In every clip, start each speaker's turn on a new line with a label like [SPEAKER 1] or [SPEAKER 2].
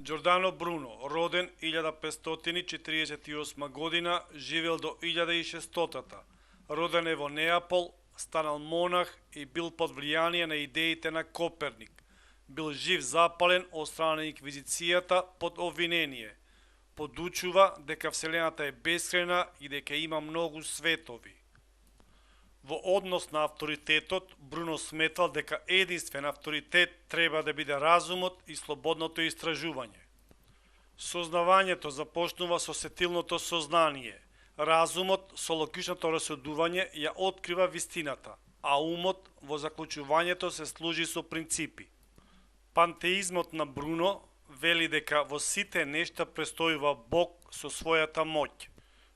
[SPEAKER 1] Giordano Bruno, роден 1548 година, живел до 1600-та. Роден е во Неапол, станал монах и бил под влијание на идеите на Коперник. Бил жив запален од страна на инквизицијата под обвинение. Подучува дека Вселената е бескрајна и дека има многу светови. Во однос на авторитетот, Бруно сметал дека единствен авторитет треба да биде разумот и слободното истражување. Сознавањето започнува со сетилното сознание. Разумот со логичното расудување ја открива вистината, а умот во заклучувањето се служи со принципи. Пантеизмот на Бруно вели дека во сите нешта престојува Бог со својата моќ.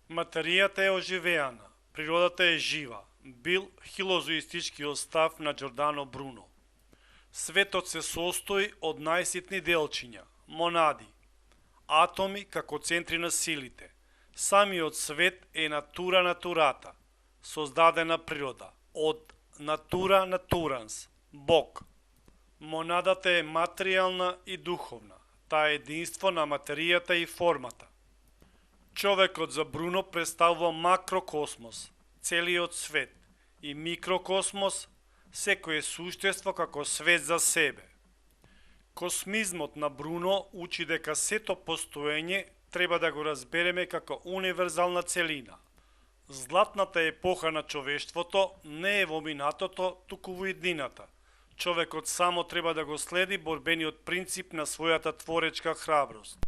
[SPEAKER 1] Материјата е оживеана, природата е жива, бил хилозоистичкиот став на Giordano Bruno. Светот се состои од најситни делчиња, монади, атоми како центри на силите. Самиот свет е натура натурата, создадена природа, од натура натуранс, Бог. Монадата е материјална и духовна, таа е единство на материјата и формата. Човекот за Бруно представува макрокосмос, целиот свет, и микрокосмос, секое суштество како свет за себе. Космизмот на Бруно учи дека сето постоење треба да го разбереме како универзална целина. Златната епоха на човештвото не е во минатото, туку во иднината. Човекот само треба да го следи борбениот принцип на својата творечка храброст.